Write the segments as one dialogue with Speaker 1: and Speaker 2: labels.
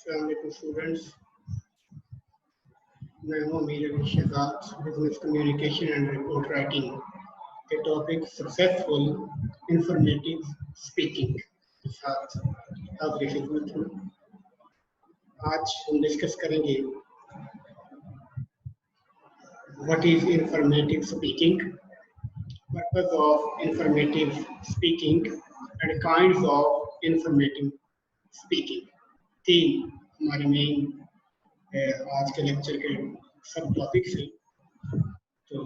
Speaker 1: Assalamualaikum students. मैं हूँ Amir Ali Shahzad, business communication and report writing के टॉपिक सक्सेसफुल इंफॉर्मेटिव स्पीकिंग के साथ आपकी खिदमत हूँ। आज हम डिस्कस करेंगे what is informative speaking, purpose of informative speaking and kinds of informative speaking. तीन हमारे मेन आज के लेक्चर के सब टॉपिक्स हैं। तो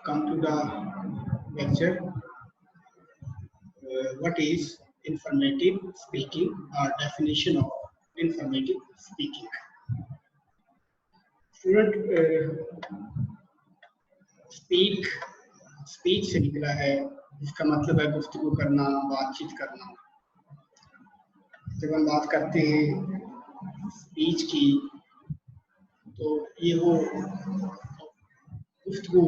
Speaker 1: come to the lecture. What is informative speaking और definition of informative speaking. Student, speech से निकला है, इसका मतलब है गुफ्तगू करना, बातचीत करना। जब हम बात करते हैं स्पीच की तो ये वो गुफ्तगू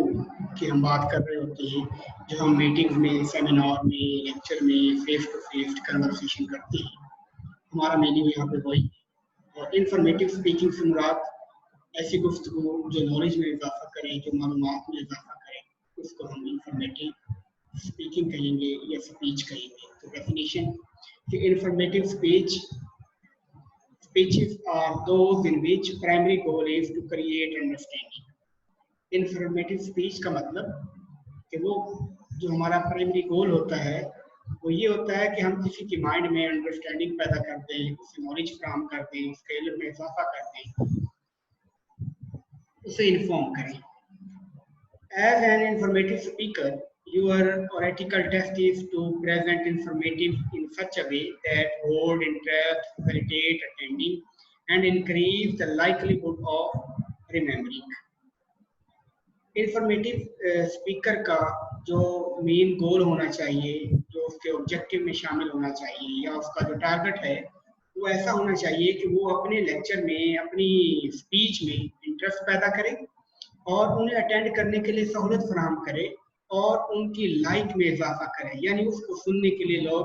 Speaker 1: की हम बात कर रहे होते हैं जो हम मीटिंग्स में, सेमिनार में, लेक्चर में, फेस टू फेस कन्वर्सेशन करते हैं। हमारा मीनिंग यहाँ पे वही है। और इंफॉर्मेटिव स्पीकिंग से मुराद ऐसी गुफ्तगू जो नॉलेज में इजाफा करें, जो मालूमात में इजाफा करें, उसको हम इंफॉर्मेटिव स्पीकिंग कहेंगे या स्पीच कहेंगे। तो डेफिनेशन कि informative speeches are those in which primary goal is to create understanding. Informative speech का मतलब कि वो जो हमारा प्राइमरी गोल होता है वो ये होता है कि हम किसी की माइंड में अंडरस्टैंडिंग पैदा कर दें, उसे नॉलेज फ्राहम कर दें, उसके इल्म में इजाफा कर दें, उसे इन्फॉर्म करें। As an informative speaker, your theoretical test is to present informative in such a way that hold interest, facilitate attending, and increase the likelihood of remembering. Informative speaker का जो मेन गोल होना चाहिए, जो उसके objective में शामिल होना चाहिए या उसका जो टारगेट है वो ऐसा होना चाहिए कि वो अपने लेक्चर में, अपनी स्पीच में इंटरेस्ट पैदा करे और उन्हें अटेंड करने के लिए सहूलत फराहम करे और उनकी लाइक में इजाफा करे, यानी उसको सुनने के लिए लोग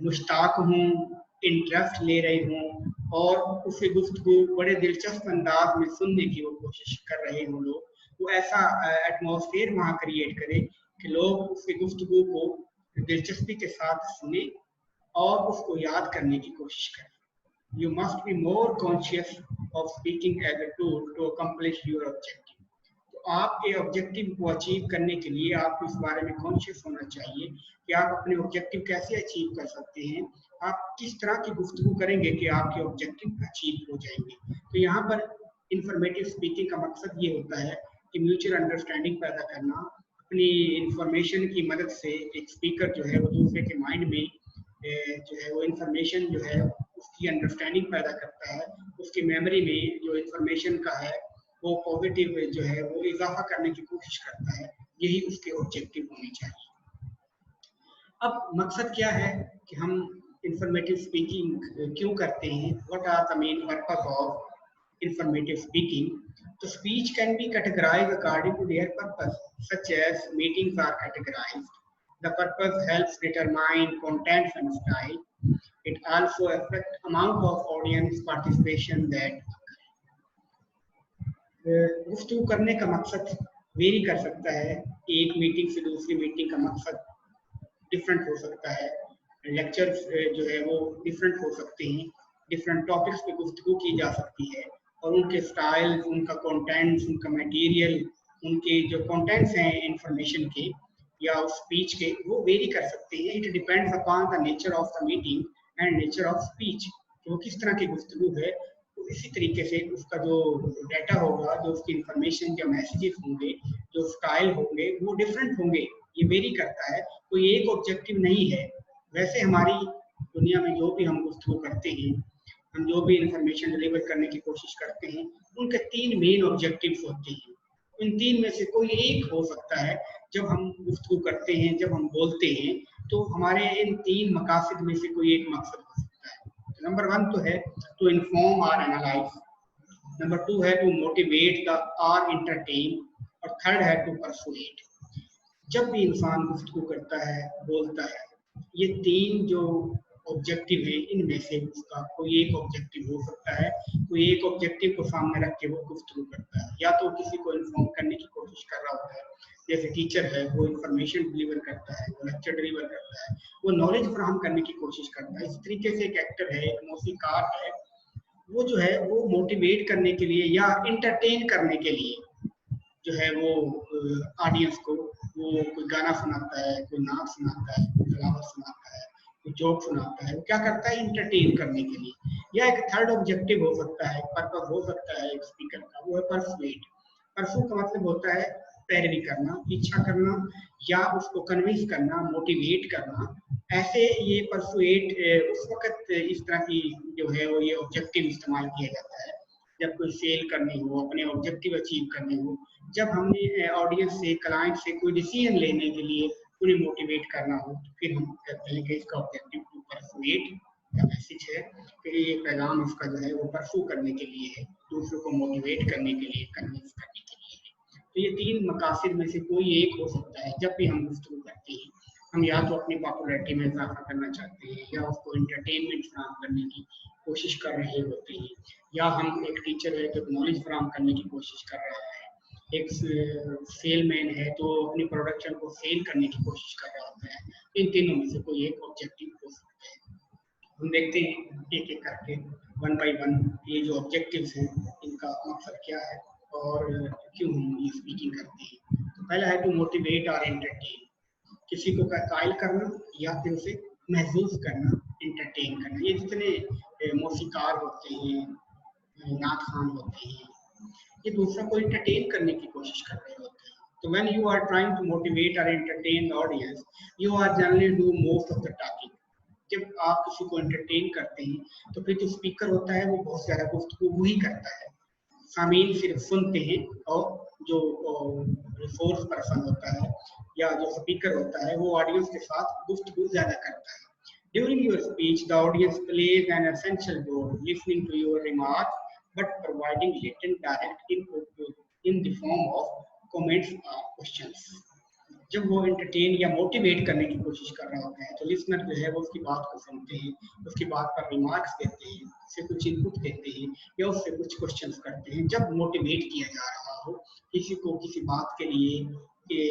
Speaker 1: मुश्ताक हों, इंटरेस्ट ले रहे हों और उसे गुफ्तगू बड़े दिलचस्प अंदाज में सुनने की वो कोशिश कर रहे हों लोग। वो ऐसा एटमॉस्फेयर वहाँ क्रिएट करे कि लोग उसकी गुफ्तगू को दिलचस्पी के साथ सुने और उसको याद करने की कोशिश करें। You must be more conscious of speaking as a tool to accomplish your objective. तो आपके ऑब्जेक्टिव को अचीव करने के लिए आपको इस बारे में कॉन्शियस होना चाहिए कि आप अपने ऑब्जेक्टिव कैसे अचीव कर सकते हैं, आप किस तरह की गुफ्तगू करेंगे कि आपके ऑब्जेक्टिव अचीव हो जाएंगे। तो यहाँ पर इंफॉर्मेटिव स्पीकिंग का मकसद ये होता है कि म्यूचुअल अंडरस्टैंडिंग पैदा करना। अपनी इंफॉर्मेशन की मदद से एक स्पीकर जो है वो दूसरे के माइंड में जो है वो इंफॉर्मेशन जो है उसकी अंडरस्टैंडिंग पैदा करता है, उसकी मेमोरी में जो इंफॉर्मेशन का है वो पॉजिटिव जो है वो इजाफा करने की कोशिश करता है। यही उसके ऑब्जेक्टिव होने चाहिए। अब मकसद क्या है कि हम इंफॉर्मेटिव स्पीकिंग क्यों करते हैं, what are the main purpose of informative speaking. तो speech can be categorised according to their purpose, such as meetings are categorised. The purpose helps determine contents and style. It also affects amount of audience participation that गुफ्तगू करने का मकसद very कर सकता है। एक meeting से दूसरी मीटिंग का मकसद डिफरेंट हो सकता है। लेक्चर्स जो है वो डिफरेंट हो सकते हैं, डिफरेंट टॉपिक्स पे गुफ्तगू की जा सकती है और उनके स्टाइल, उनका कंटेंट्स, उनका मटेरियल, उनके जो कंटेंट्स हैं इंफॉर्मेशन के या उस स्पीच के, वो वेरी कर सकते हैं। It depends upon the nature of the meeting and nature of speech, वो किस तरह की गुफ्तगू है। तो इसी तरीके से उसका जो डाटा होगा, जो उसकी इंफॉर्मेशन, जो मैसेजेस होंगे, जो स्टाइल होंगे, वो डिफरेंट होंगे। ये वेरी करता है, कोई एक ऑब्जेक्टिव नहीं है। वैसे हमारी दुनिया में जो भी हम गुफ्तगू करते हैं, हम जो भी इंफॉर्मेशन डिलीवर करने की कोशिश करते हैं, उनके तीन मेन ऑब्जेक्टिव्स होते हैं। इन तीन में से कोई एक हो सकता है। जब हम गुफ्तगू करते हैं, जब हम बोलते हैं, तो हमारे इन तीन मकासद में से कोई एक मकसद हो सकता है। तो नंबर 1 तो है टू इन्फॉर्म और एनालाइज, नंबर 2 है टू मोटिवेट द और इंटरटेन, और थर्ड है टू परसुएड। जब भी इंसान गुफ्तगू करता है, बोलता है, ये तीन जो ऑब्जेक्टिव है इनमें से उसका कोई एक ऑब्जेक्टिव हो सकता है। कोई एक ऑब्जेक्टिव को सामने रख के वो गुफ्तगू करता है, या तो किसी को इन्फॉर्म करने की कोशिश कर रहा होता है, जैसे टीचर है वो इंफॉर्मेशन डिलीवर करता है, वो लेक्चर डिलीवर करता है, वो नॉलेज फराहम करने की कोशिश करता है। इस तरीके से एक एक्टर है, एक मौसीकार है, वो जो है वो मोटिवेट करने के लिए या इंटरटेन करने के लिए जो है वो ऑडियंस को वो कोई गाना सुनाता है, कोई नाच सुनाता है, कोई तलावत सुनाता है, कोई जोक सुनाता है। वो क्या करता है, इंटरटेन करने के लिए। या एक थर्ड ऑब्जेक्टिव हो सकता है, पर्पस हो सकता है एक स्पीकर का, वो है परसुएट। परसू का मतलब होता है पैरवी करना, इच्छा करना, या उसको कन्विंस करना, मोटिवेट करना। ऐसे ये परसुएट उस वक्त इस तरह की जो है वो ये ऑब्जेक्टिव इस्तेमाल किया जाता है जब कोई सेल करनी हो, अपने ऑब्जेक्टिव अचीव करने हो, जब हमने ऑडियंस से, क्लाइंट से कोई डिसीजन लेने के लिए उन्हें मोटिवेट करना हो, तो फिर हम कहते हैं कि इसका ऑब्जेक्टिव टू परसुएट का मैसेज है कि ये पैगाम इसका जो है वो परसू करने के लिए है, दूसरों को मोटिवेट करने के लिए, कन्विंस करने के लिए है। तो ये तीन मकासद में से कोई एक हो सकता है जब भी हम गुफ्तगू करते हैं। हम या तो अपनी पॉपुलैरिटी में इजाफा करना चाहते हैं, या उसको एंटरटेनमेंट फराहम करने की कोशिश कर रहे होते हैं, या हम एक टीचर है तो नॉलेज फराहम करने की कोशिश कर रहा है, एक सेलमैन है तो अपनी प्रोडक्शन को सेल करने की कोशिश कर रहा होता है। इन तीनों में से कोई एक ऑब्जेक्टिव हो सकता है। हम देखते हैं एक एक करके, वन बाय वन, ये जो ऑब्जेक्टिव्स हैं इनका मकसद क्या है और क्यों हम ये स्पीकिंग करते हैं। तो पहला है टू मोटिवेट और एंटरटेन, किसी को कायल करना या फिर उसे महसूस करना, एंटरटेन करना। ये जितने मौसीकार होते हैं, नात खान होते हैं, ये दूसरा को एंटरटेन करने की कोशिश कर रहे होते हैं। तो when you are trying to motivate or entertain the audience, you are generally do most of the talking. जब आप किसी को एंटरटेन करते हैं तो फिर जो स्पीकर होता है वो बहुत ज्यादा गुफ्तगू वही करता है, सामीन सिर्फ सुनते हैं, और जो रिसोर्स पर्सन होता है या जो स्पीकर होता है वो ऑडियंस के साथ गुफ्तगू ज्यादा करता है। During your speech, the audience plays an essential role, listening to your remarks but providing written direct input in the form of comments or questions. जब वो एंटरटेन या मोटिवेट करने की कोशिश कर रहा होता है तो लिसनर जो है वो उसकी बात को सुनते हैं, उसकी बात पर रिमार्क्स देते हैं, उससे कुछ इनपुट देते हैं या उससे कुछ क्वेश्चंस करते हैं। जब मोटिवेट किया जा रहा हो, किसी को किसी बात के लिए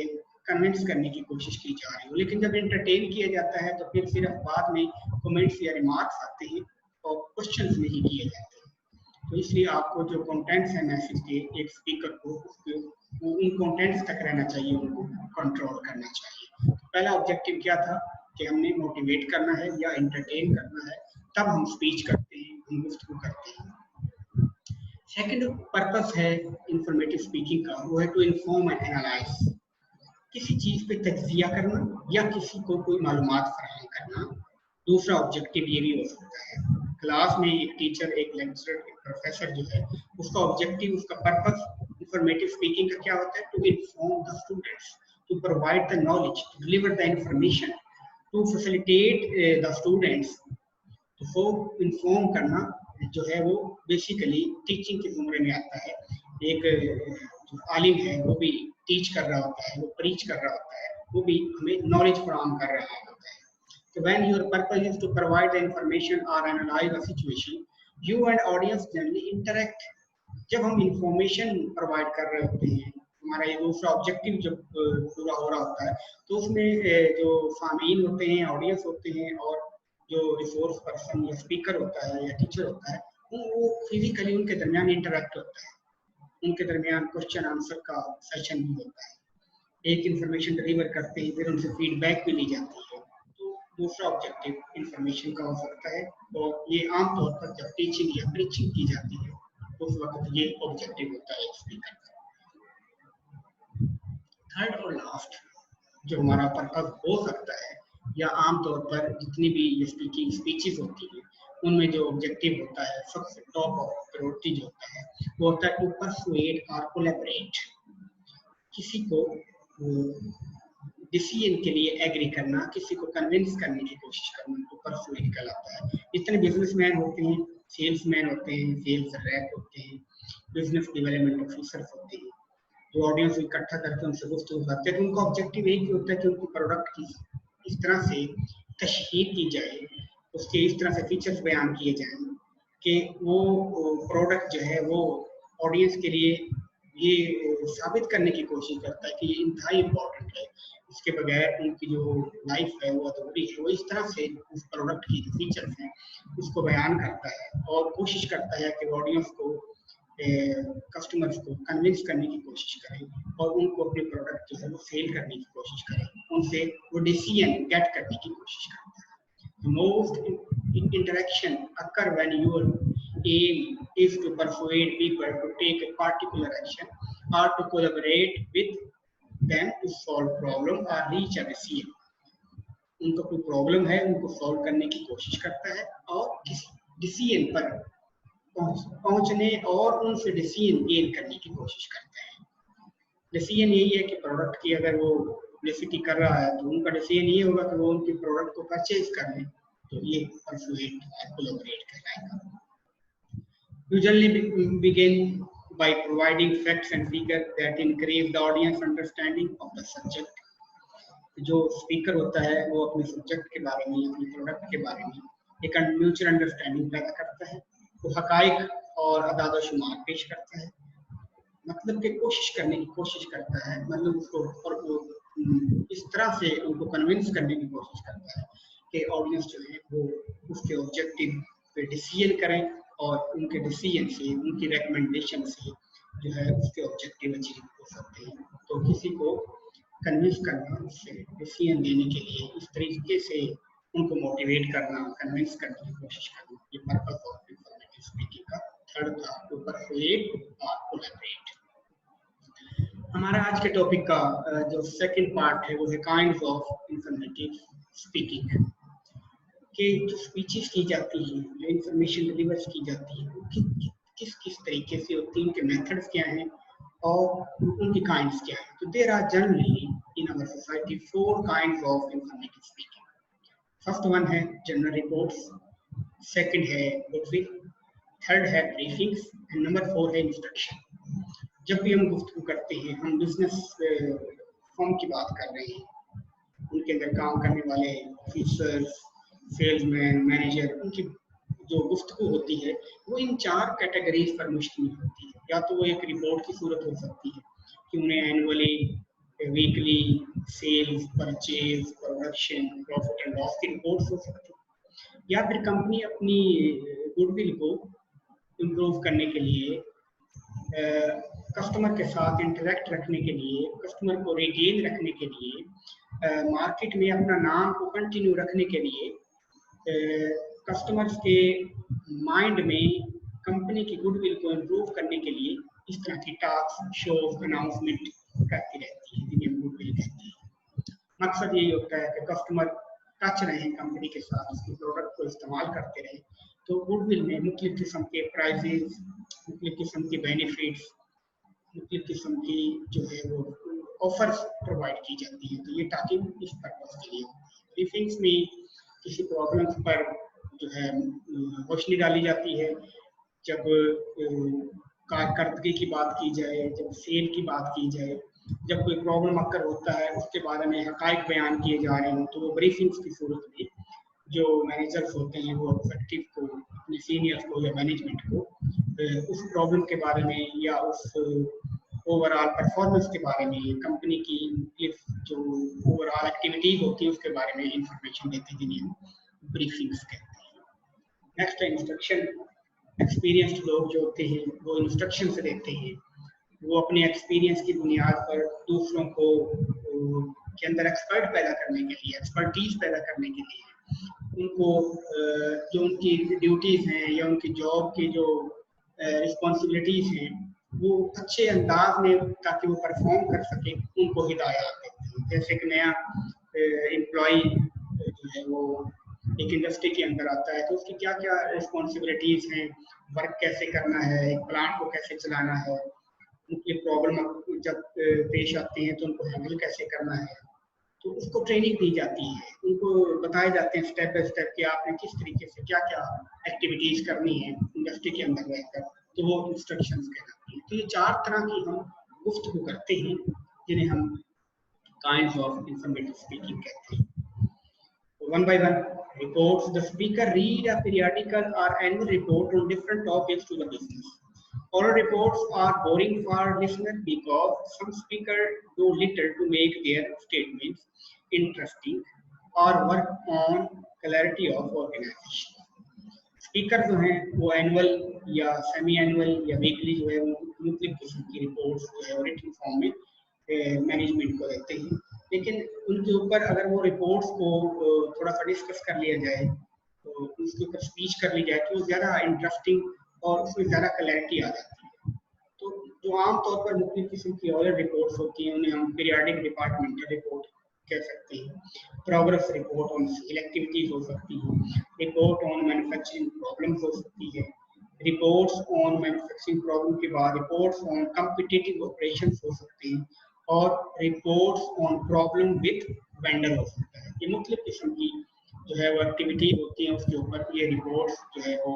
Speaker 1: कन्विंस करने की कोशिश की जा रही हो। लेकिन जब एंटरटेन किया जाता है तो फिर सिर्फ बाद में कमेंट्स या रिमार्क्स आते हैं और क्वेश्चंस नहीं किए जाते। तो इसलिए आपको जो कंटेंट्स है मैसेज के, एक स्पीकर को उसके उन कंटेंट्स तक रहना चाहिए, उनको कंट्रोल करना चाहिए। तो पहला ऑब्जेक्टिव क्या था कि हमने मोटिवेट करना है या एंटरटेन करना है, तब हम स्पीच करते हैं, हम गुफ्तगू करते हैं। सेकंड पर्पस है इंफॉर्मेटिव स्पीकिंग का, वो है टू इन्फॉर्म एंड एनालाइज, किसी चीज पे तज्जिया करना या किसी को कोई मालूमात फराहम करना। दूसरा ऑब्जेक्टिव ये भी हो सकता है, क्लास में एक टीचर, एक लेक्चरर, एक प्रोफेसर जो है उसका ऑब्जेक्टिव, उसका पर्पस इंफॉर्मेटिव स्पीकिंग का क्या होता है, to inform the students, to provide the knowledge, to deliver the information, to facilitate the students. तो वो इन्फॉर्म करना जो है वो बेसिकली टीचिंग के जुमरे में आता है। एक जो आलिम है वो भी टीच कर रहा होता है, वो प्रीच कर रहा होता है, वो भी हमें नॉलेज फराहम कर रहा होता है। So when your purpose is to provide the information or analyze a situation, you and audience generally interact. जब हम इंफॉर्मेशन प्रोवाइड कर रहे होते हैं, हमारा ये दूसरा ऑब्जेक्टिव जब पूरा हो रहा होता है, तो उसमें जो सामीन होते हैं, ऑडियंस होते हैं, और जो रिसोर्स पर्सन या स्पीकर होता है या टीचर होता है, वो फिजिकली उनके दरमियान इंटरेक्ट होता है, उनके दरमियान क्वेश्चन आंसर का सेशन भी होता है, एक इंफॉर्मेशन डिलीवर करते हैं, फिर उनसे फीडबैक भी ली जाती है। तो दूसरा ऑब्जेक्टिव इंफॉर्मेशन का हो सकता है, और ये आमतौर पर जब टीचिंग या प्रीचिंग की जाती है उस वक्त ये ऑब्जेक्टिव होता है स्पीकर का। थर्ड और लास्ट जो हमारा पर्पस हो सकता है, या आमतौर पर जितनी भी ये स्पीकिंग स्पीचेस होती है उनमें जो ऑब्जेक्टिव होता है, सबसे टॉप ऑफ प्रायोरिटी जो होता है, वो होता है टू परसुएड और कोलैबोरेट, किसी को डिसीजन के लिए एग्री करना, किसी को कन्विंस करने की कोशिश करना, तो परसुएड कहलाता है। जितने बिजनेसमैन होते हैं, सेल्समैन होते हैं, सेल्स रैप होते हैं, बिजनेस डेवलपमेंट ऑफिसर्स होते हैं, जो ऑडियंस को इकट्ठा करके उनसे गुफ्तगू करते हैं, तो उनका ऑब्जेक्टिव यही होता है कि उनकी प्रोडक्ट की इस तरह से तशहीर की जाए उसके इस तरह से फीचर्स बयान किए जाएं कि वो प्रोडक्ट जो है वो ऑडियंस के लिए ये साबित करने की कोशिश करता है कि ये इंतहाई इम्पोर्टेंट है, इसके बगैर उनकी जो लाइफ है वो अधूरी है। वो इस तरह से उस प्रोडक्ट की जो फीचर्स हैं उसको बयान करता है और कोशिश करता है कि ऑडियंस को, कस्टमर्स को कन्विंस करने की कोशिश करें और उनको अपने प्रोडक्ट जो है वो सेल करने की कोशिश करें, उनसे वो डिसीजन गेट करने की कोशिश करता है। Most interaction occur when your aim is to persuade people to take a particular action or to collaborate with them to solve problem or reach a decision। उनको कोई प्रॉब्लम है, उनको सॉल्व करने की कोशिश करता है और किसी डिसीजन पर पहुंचने और उनसे डिसीजन गेन करने की कोशिश करता है। डिसीजन यही है कि प्रोडक्ट की अगर वो पब्लिसिटी कर रहा है तो उनका डिसीजन ये होगा कि वो उनके प्रोडक्ट को परचेज कर लें, तो ये परसुएट और कोलैबोरेट कहलाएगा। Usually begin by providing facts and figures that increase the audience understanding of the subject। जो स्पीकर होता है वो अपने सब्जेक्ट के बारे में, अपने प्रोडक्ट के बारे में एक म्यूचुअल अंडरस्टैंडिंग पैदा करता है। वो हकाइक और अदाद-ओ-शुमार पेश करता है, मतलब कि कोशिश करने की कोशिश करता है, मतलब उसको और वो इस तरह से उनको कन्विंस करने की कोशिश करता है कि ऑडियंस जो है वो उसके ऑब्जेक्टिव पे डिसीजन करें और उनके डिसीजन से, उनकी रिकमेंडेशन से जो है उसके ऑब्जेक्टिव अचीव हो सकते हैं। तो किसी को कन्विंस करना, उससे डिसीजन लेने के लिए इस तरीके से उनको मोटिवेट करना, कन्विंस करने की कोशिश करना, ये पर्पस ऑफ इंफॉर्मेटिव स्पीकिंग का थर्ड था, टू परसुएड और कोलैबोरेट। हमारा आज के टॉपिक का जो सेकंड पार्ट है वो है काइंड्स ऑफ इंफॉर्मेटिव स्पीकिंग। कि जो स्पीचेस की जाती हैं, जो इंफॉर्मेशन डिलीवर की जाती है, वो किस किस तरीके से होती है, उनके मेथड्स क्या हैं और उनकी काइंड्स क्या हैं। तो there are generally in our society 4 kinds of informative speaking. First one है जनरल रिपोर्ट्स, सेकंड है गुडविल, थर्ड है ब्रीफिंग्स एंड नंबर 4 है इंस्ट्रक्शन। जब भी हम गुफ्तगू करते हैं, हम बिजनेस फर्म की बात कर रहे हैं, उनके अंदर काम करने वाले ऑफिसर्स, सेल्समैन, मैनेजर, उनकी जो गुफ्तगू होती है वो इन 4 कैटेगरीज पर मुश्तमिल होती है। या तो वो एक रिपोर्ट की सूरत हो सकती है कि उन्हें annually, weekly sales, purchase, production, profit and loss की रिपोर्ट्स हो सकती है, या फिर कंपनी अपनी गुडविल को इम्प्रूव करने के लिए, कस्टमर के साथ इंटरेक्ट रखने के लिए, कस्टमर को रिटेन रखने के लिए, मार्केट में अपना नाम को कंटिन्यू रखने के लिए, कस्टमर्स के माइंड में कंपनी की गुडविल को इम्प्रूव करने के लिए इस तरह की टास्क, शोज, अनाउंसमेंट करती रहती है, जिन्हें हम गुडविल कहते हैं। मकसद यही होता है कि कस्टमर टच रहें कंपनी के साथ, उसके प्रोडक्ट को इस्तेमाल करते रहें। तो गुडविल में मुख्तलिफ किस्म के प्राइजेस, मुख्तलिफ किस्म के बेनिफिट्स, मुख्तलिफ किस्म की जो है वो ऑफर्स प्रोवाइड की जाती हैं। तो ये ताकि इस पर्पज के लिए होती है। ब्रीफिंग्स में किसी प्रॉब्लम्स पर जो है रोशनी डाली जाती है। जब कारकर्दगी की बात की जाए, जब सेल की बात की जाए, जब कोई प्रॉब्लम अक्कर होता है उसके बारे में हकाइक बयान किए जा रहे हैं, तो वो ब्रीफिंग्स की सूरत में जो मैनेजर्स होते हैं वो एक्टिव को, अपने सीनियर्स को या मैनेजमेंट को उस प्रॉब्लम के बारे में या उस ओवरऑल परफॉर्मेंस के बारे में, कंपनी की जो ओवरऑल एक्टिविटीज होती है उसके बारे में इंफॉर्मेशन देते हैं, जिन्हें हम ब्रीफिंग्स कहते हैं। नेक्स्ट है इंस्ट्रक्शन। एक्सपीरियंस्ड लोग जो होते हैं वो इंस्ट्रक्शन से देते हैं, वो अपने एक्सपीरियंस की बुनियाद पर दूसरों को के अंदर एक्सपर्ट पैदा करने के लिए, एक्सपर्टीज पैदा करने के लिए उनको जो उनकी ड्यूटीज हैं या उनकी जॉब की जो रिस्पॉन्सिबिलिटीज हैं वो अच्छे अंदाज में, ताकि वो परफॉर्म कर सके, उनको हिदायत देते हैं। जैसे कि नया एम्प्लॉय जो है वो एक इंडस्ट्री के अंदर आता है तो उसकी क्या क्या रिस्पॉन्सिबिलिटीज हैं, वर्क कैसे करना है, एक प्लांट को कैसे चलाना है, उनकी प्रॉब्लम जब पेश आती हैं तो उनको हैंडल कैसे करना है, तो उसको ट्रेनिंग दी जाती है, उनको बताए जाते हैं स्टेप बाय स्टेप कि आपने किस तरीके से क्या क्या एक्टिविटीज करनी है इंडस्ट्री के अंदर रहकर, तो वो इंस्ट्रक्शंस कहलाती हैं। तो ये 4 तरह की हम गुफ्तगू करते हैं जिन्हें हम काइंड्स ऑफ इंफॉर्मेटिव स्पीकिंग कहते हैं। One by one Reports: the speaker read a periodical or annual report on different topics to the business. Oral reports are boring for listeners because some speakers do little to make their statements interesting or work on clarity of organization. Speaker जो हैं वो annual या semi annual या weekly जो है वो मुख्तलिफ किस्म की रिपोर्ट्स जो है रिटन फॉर्म में मैनेजमेंट को देते हैं, लेकिन उनके ऊपर अगर वो रिपोर्ट्स को थोड़ा सा डिस्कस कर लिया जाए, तो उसके ऊपर स्पीच कर ली जाए तो ज़्यादा इंटरेस्टिंग और उसमें ज़्यादा क्लैरिटी आ जाती है। तो जो आमतौर पर मुख्तलिफ किस्म की ऑरल रिपोर्ट्स होती हैं उन्हें हम पीरियाडिक डिपार्टमेंटल रिपोर्ट कह सकते हैं। Progress report on sale activities हो सकती है, रिपोर्ट ऑन मैन्युफैक्चरिंग प्रॉब्लम्स हो सकती है, रिपोर्ट्स ऑन मैन्युफैक्चरिंग प्रॉब्लम के बाद रिपोर्ट्स ऑन कॉम्पिटिटिव ऑपरेशंस हो सकती हैं और reports on problem with vendor हो सकता है। ये मुख्तलिफ किस्म की जो है वो एक्टिविटी होती हैं, उसके ऊपर ये रिपोर्ट्स जो है वो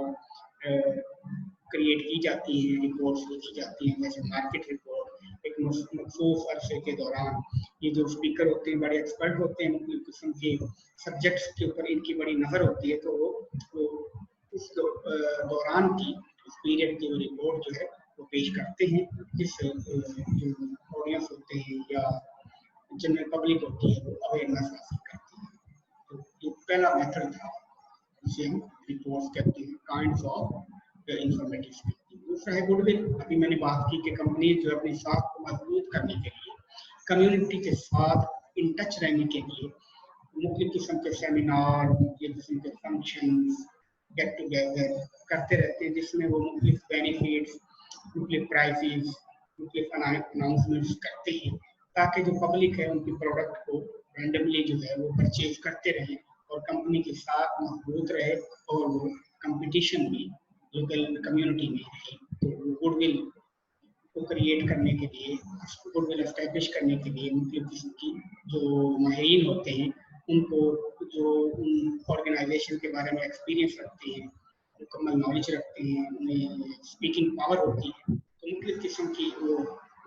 Speaker 1: क्रिएट की जाती हैं, रिपोर्ट्स लिखी जाती हैं। जैसे मार्केट रिपोर्ट एक मखसूस अरसे के दौरान ये जो स्पीकर होते हैं बड़े एक्सपर्ट होते हैं मुख्तलिफ किस्म के सब्जेक्ट्स के ऊपर, इनकी बड़ी नज़र होती है, तो वो उस दौरान की उस पीरियड की रिपोर्ट जो है वो पेश करते हैं, जिस जो ऑडियंस होते हैं या जनरल पब्लिक होती है वो अवेयरनेस हासिल करती है। तो ये पहला मेथड था जिसे हम रिपोर्ट्स कहते हैं, काइंड्स ऑफ इंफॉर्मेटिव स्पीकिंग। दूसरा है गुडविल। अभी मैंने बात की कि कंपनी जो अपनी साख को मजबूत करने के लिए, कम्युनिटी के साथ इन टच रहने के लिए मुख्तलिफ किस्म के सेमिनार, मुख्तलिफ किस्म के फंक्शंस, गेट टुगेदर करते रहते हैं, जिसमें वो मुख्तलिफ बेनिफिट्स, मुख्तलिफ प्राइजेस, मुख्तलिफ अनाउंसमेंट्स करते हैं, ताकि जो पब्लिक है उनकी प्रोडक्ट को रैंडमली जो है वो परचेज करते रहें और कंपनी के साथ मजबूत रहे और वो कंपटीशन में लोकल कम्युनिटी में रहे। तो गुडविल को क्रिएट करने के लिए, गुडविल एस्टैब्लिश करने के लिए मुख्तलिफ किस्म की जो माहिरीन होते हैं उनको, जो ऑर्गेनाइजेशन के बारे में एक्सपीरियंस रखते हैं, मुकम्मल नॉलेज रखते हैं, उन्हें स्पीकिंग पावर होती है, तो मुख्तलिफ किस्म की वो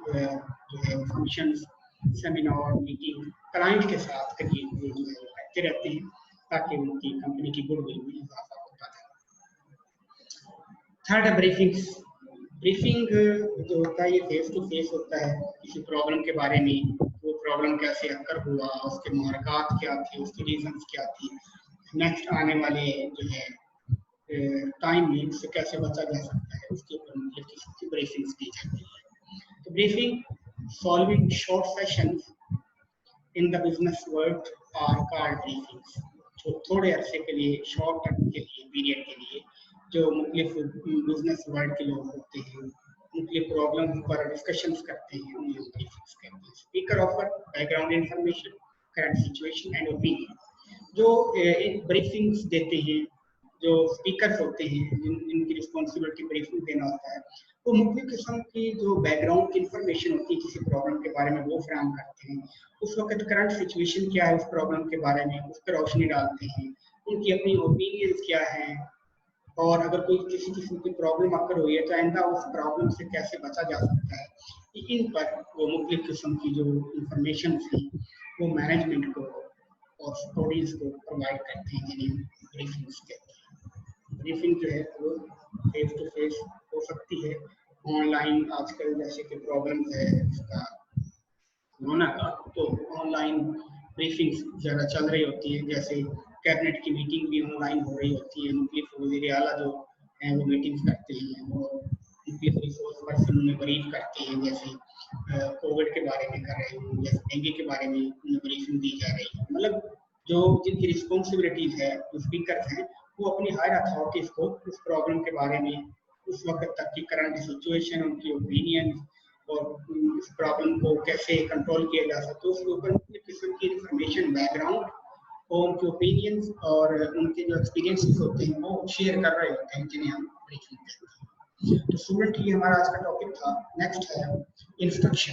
Speaker 1: जो है फंक्शंस, सेमिनार, मीटिंग क्लाइंट के साथ करिए जो है करते रहते हैं, ताकि उनकी कंपनी की गुडविल में इजाफा होता है। थर्ड है ब्रीफिंग्स। ब्रीफिंग जो होता है ये फेस टू फेस होता है, किसी प्रॉब्लम के बारे में, वो प्रॉब्लम कैसे अक्कर हुआ, उसके मुहरकात क्या थे, उसके रीजंस क्या थी, नेक्स्ट आने वाले जो है टाइम में उससे कैसे बचा जा सकता है, उसके ऊपर मुझे किसी की ब्रीफिंग्स दी जाती है। तो briefing solving short sessions in the business world are called briefings. जो थोड़े अरसे के लिए, शॉर्ट टर्म के लिए, पीरियड के लिए जो मुख्तलिफ बिजनेस वर्ल्ड के लोग होते हैं, मुख्तलिफ प्रॉब्लम पर डिस्कशंस करते हैं, उन्हें हम ब्रीफिंग्स कहते हैं। Speaker offer background information, current situation and opinion. जो ब्रीफिंग्स देते हैं, जो स्पीकर्स होते हैं जिनकी रिस्पॉन्सिबिलिटी ब्रीफिंग देना होता है, वो मुख्तलिफ किस्म की जो बैकग्राउंड की इंफॉर्मेशन होती है किसी प्रॉब्लम के बारे में वो फराहम करते हैं। उस वक्त करंट सिचुएशन क्या है उस प्रॉब्लम के बारे में, उस पर रोशनी डालते हैं, उनकी अपनी ओपिनियंस क्या है, और अगर कोई किसी किस्म की प्रॉब्लम अक्कर हुई है तो आइंदा उस प्रॉब्लम से कैसे बचा जा सकता है, इन पर वो मुख्तलिफ किस्म की जो इंफॉर्मेशन थी वो मैनेजमेंट को और ऑडियंस को प्रोवाइड करते हैं, जिन्हें ब्रीफिंग्स कहते हैं। ब्रीफिंग जो है वो फेस टू फेस हो सकती है, ऑनलाइन आजकल जैसे कि प्रॉब्लम है उसका कोरोना का, तो ऑनलाइन ब्रीफिंग्स ज़्यादा चल रही होती है। जैसे कैबिनेट की मीटिंग भी ऑनलाइन हो रही होती है, मुख्तलिफ वज़ीर आला जो हैं वो मीटिंग्स करते हैं, वो मुख्तलिफ रिसोर्स पर्सन उन्हें ब्रीफ करते हैं, जैसे कोविड के बारे में कर रहे हैं, जैसे डेंगू के बारे में उन्हें ब्रीफिंग दी जा रही है। मतलब जो जिनकी रिस्पॉन्सिबिलिटीज़ है, जो स्पीकर हैं, वो अपनी हायर अथॉरिटीज़ को उस प्रॉब्लम के बारे में, उस वक्त तक की करंट सिचुएशन, उनकी ओपिनियन और इस प्रॉब्लम को कैसे कंट्रोल किया जा सकता है, उसके ऊपर मुख्तलिफ किस्म की इंफॉर्मेशन, बैकग्राउंड और उनके ओपिनियंस और उनके जो एक्सपीरियंसेस होते हैं वो शेयर कर रहे होते हैं, जिन्हें हम ब्रीफिंग कहते हैं। तो स्टूडेंट ये हमारा आज का टॉपिक था। नेक्स्ट है इंस्ट्रक्शन।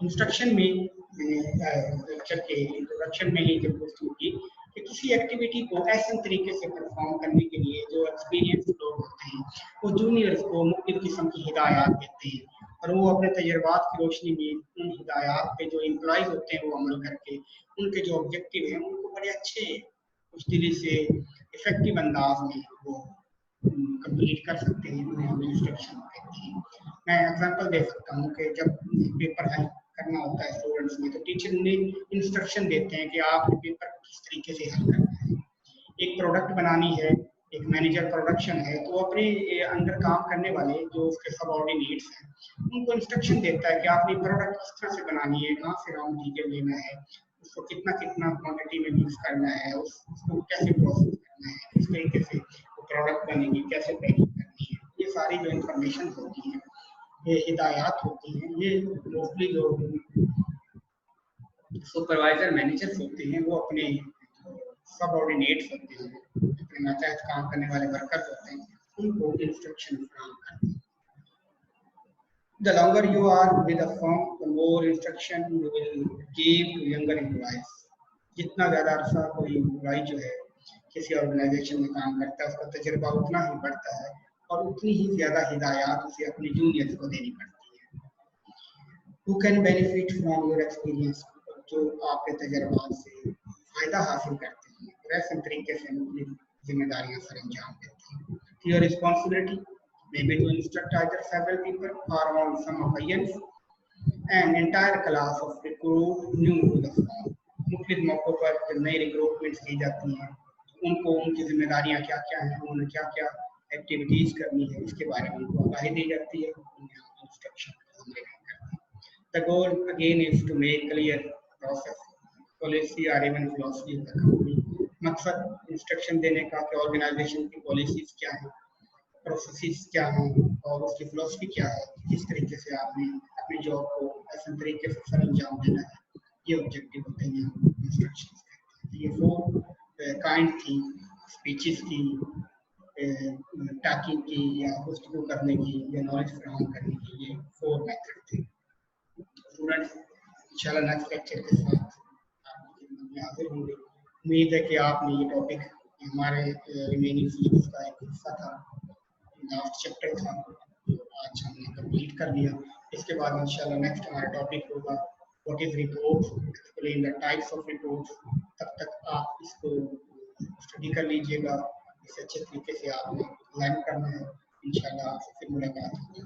Speaker 1: इंस्ट्रक्शन में लेक्चर के इंट्रोडक्शन में ही जब गुफ्तगू की कि किसी एक्टिविटी को ऐसे तरीके से परफॉर्म करने के लिए जो एक्सपीरियंस लोग होते हैं वो जूनियर्स को मुख्तलिफ किस्म की हिदायत देते हैं, और वो अपने तजर्बात की रोशनी में उन हिदायत पे जो एम्प्लॉइज होते हैं वो अमल करके उनके जो ऑब्जेक्टिव हैं उनको बड़े अच्छे पुश्तैनी से इफेक्टिव अंदाज में वो कंप्लीट कर सकते हैं, उन्हें हम इंस्ट्रक्शन देते हैं। मैं एग्जांपल दे सकता हूँ कि जब पेपर हल करना होता है स्टूडेंट्स में, तो टीचर उन्हें इंस्ट्रक्शन देते हैं कि आप पेपर किस तरीके से हल करना है। एक प्रोडक्ट बनानी है, एक मैनेजर प्रोडक्शन है, तो अपने अंडर काम करने वाले जो उसके सबऑर्डिनेट्स हैं, उनको इंस्ट्रक्शन देता है कि आपने प्रोडक्ट किस तरह से बनानी है, कहाँ से रॉ मटेरियल लेना है, उसको कितना कितना क्वांटिटी में यूज करना है, उसको कैसे प्रोसेस करना है, किस तरीके से वो प्रोडक्ट बनेगी, कैसे पैकिंग करनी है। ये सारी जो इंफॉर्मेशन होती है, ये हिदायत होती हैं, ये मोस्टली जो सुपरवाइजर मैनेजर्स होते हैं वो अपने सबऑर्डिनेट्स होते हैं, अपने मातहत काम करने वाले वर्कर्स होते हैं, उनको इंस्ट्रक्शन फराहम करते हैं। The longer you are with a firm, the more instruction you will give to younger employees. जितना ज़्यादा अरसा कोई एम्प्लॉय जो है किसी ऑर्गेनाइजेशन में काम करता है, उसका तजुर्बा उतना ही बढ़ता है और उतनी ही ज़्यादा हिदायत उसे अपने जूनियर्स को देनी पड़ती है। Who can benefit from your experience? जो आपके तजुर्बा से फायदा हासिल करते हैं, वैसे तरीके से अपनी जिम्मेदारियां सर अंजाम देते हैं। Your responsibility maybe to instruct either several people or on some occasions an entire class of recruit new to the firm. मुख्तलिफ मौक़ों पर जब नई रिक्रूटमेंट्स की जाती हैं, उनको उनकी जिम्मेदारियां क्या क्या हैं, उन्हें क्या क्या एक्टिविटीज़ करनी है, इसके बारे में उनको आगाही दी जाती है, उन्हें इंस्ट्रक्शन करते हैं। The goal again is to make clear process, policy or even philosophy of the company. मकसद इंस्ट्रक्शन देने का कि ऑर्गेनाइजेशन की पॉलिसीज क्या है, प्रोसेसेस क्या हैं और उसकी फिलोसफी क्या है, किस तरीके से आपने अपनी जॉब को ऐसे तरीके से सर अंजाम देना है, ये ऑब्जेक्टिव होते हैं इंस्ट्रक्शंस के। ये 4 काइंड थी स्पीचेस की, टॉकिंग की या गुफ्तगू करने की या नॉलेज फराहम करने की, ये 4 मेथड थे। स्टूडेंट्स इंशाल्लाह नेक्स्ट लेक्चर के साथ आपकी खिदमत में हाजिर होंगे। उम्मीद है कि आपने ये टॉपिक हमारे रिमेनिंग सिलेबस का एक हिस्सा था, लास्ट चैप्टर था, तो आज हमने कंप्लीट कर लिया। इसके बाद इंशाल्लाह नेक्स्ट हमारा टॉपिक होगा what is report, explain the types of reports. तब तक आप इसको स्टडी कर लीजिएगा, इसे अच्छे तरीके से आपने लर्न करना है। इंशाल्लाह आपसे फिर मुलाकात होगी।